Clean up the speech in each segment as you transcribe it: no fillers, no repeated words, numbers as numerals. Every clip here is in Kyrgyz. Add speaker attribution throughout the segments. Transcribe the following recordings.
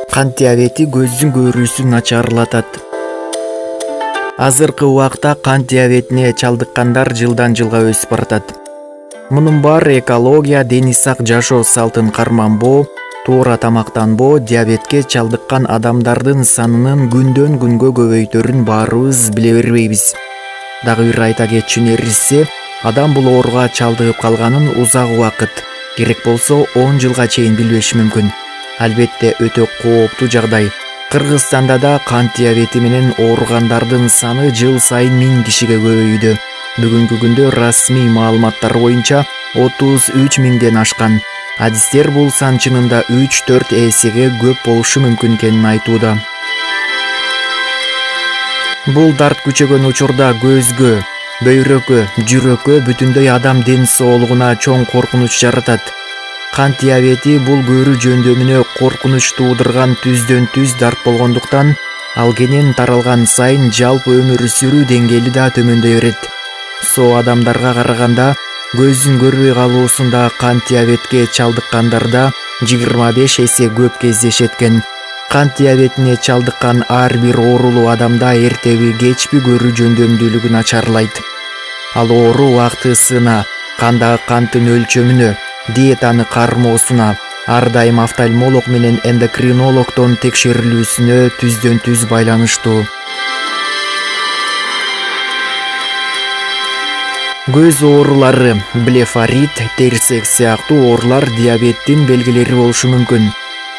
Speaker 1: Кант диабети көздүн көрүүсүн начарлатат. Азыркы убакта кант диабетине чалдыккандар жылдан жылга өсүп баратат. Мунун баары экология, дени сак жашоо салтын карманбоо, туура тамактанбоо диабетке чалдыккан адамдардын санынын күндөн күнгө көбөйтөрүн баарыбыз биле бербейбиз. Дагы бир айта кетчү нерсе, адам бул ооруга чалдыгып калганын узак убакыт, керек болсо 10 жылга чейин билбеши мүмкүн. Албетте өтө кооптуу жагдай. Кыргызстанда да кант диабети менен ооругандардын саны жыл сайын 1000 кишиге көбөйүүдө. Бүгүнкү күндө расмий маалыматтар боюнча 33 миңден ашкан. Адистер бул сан чынында 3-4 эсеге көп болушу мүмкүн экенин айтууда. Бул дарт күчөгөн учурда көзгө, бөйрөккө, жүрөккө, бүтүндөй адам ден соолугуна чоң коркунуч жаратат. Кант диабети бул көрүү жөндөмүнө коркунуч туудурган түздөн-түз дарт болгондуктан, ал кенен таралган сайын жалпы өмүр сүрүү деңгээли да төмөндөй берет. Соо адамдарга караганда көздүн көрбөй калуусунда кант диабетке чалдыккандарда 25 эсе көп кездешет экен. Кант диабетине чалдыккан ар бир оорулуу адамда эртеби кечпи көрүү жөндөмдүүлүгү начарлайт. Ал оору убактысына, кандагы канттын өлчөмүнө, диетаны кармоосуна, ар дайым офтальмолог менен эндокринологдон текшерилүүсүнө түздөн-түз байланыштуу. Көз оорулары, блефарит, терсек сыяктуу оорулар диабеттин белгилери болушу мүмкүн.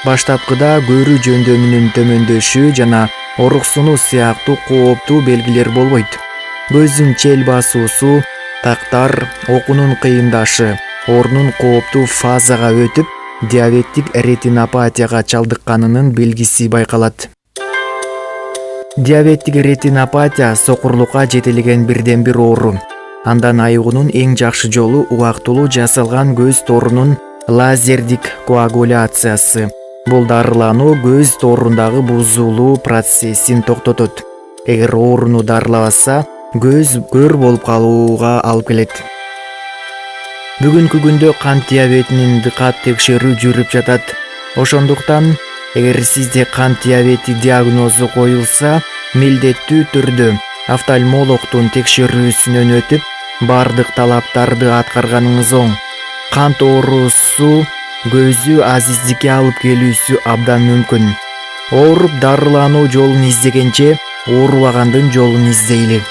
Speaker 1: Баштапкыда көрүү жөндөмүнүн төмөндөшү жана оруксунуу сыяктуу кооптуу белгилер болбойт. Көздүн чел басуусу, тактар, окуунун кыйындашы, оорунун кооптуу фазага өтүп, диабеттик ретинопатияга чалдыкканынын белгиси байкалат. Диабеттик ретинопатия сокурлукка жетелеген бирден бир оору. Андан айыгуунун эң жакшы жолу убактылуу жасалган көз торунун лазердик коагуляциясы. Бул дарылануу көз торундагы бузулуу процессин токтотот. Эгер ооруну дарылабаса, көз көр болуп калууга алып келет. Бүгүнкү күндө кант диабетинин дыкат текшерүү жүрүп жатат. Ошондуктан, эгер сизде кант диабети диагнозу коюлса, милдеттүү түрдө офтальмологдун текшерүүсүнөн өтүп, бардык талаптарды аткарганыңыз оң. Кант оорусу көзү азиздикке алып келүүсү абдан мүмкүн. Ооруп дарылануу жолун издегенче, оорубагандын жолун издейли.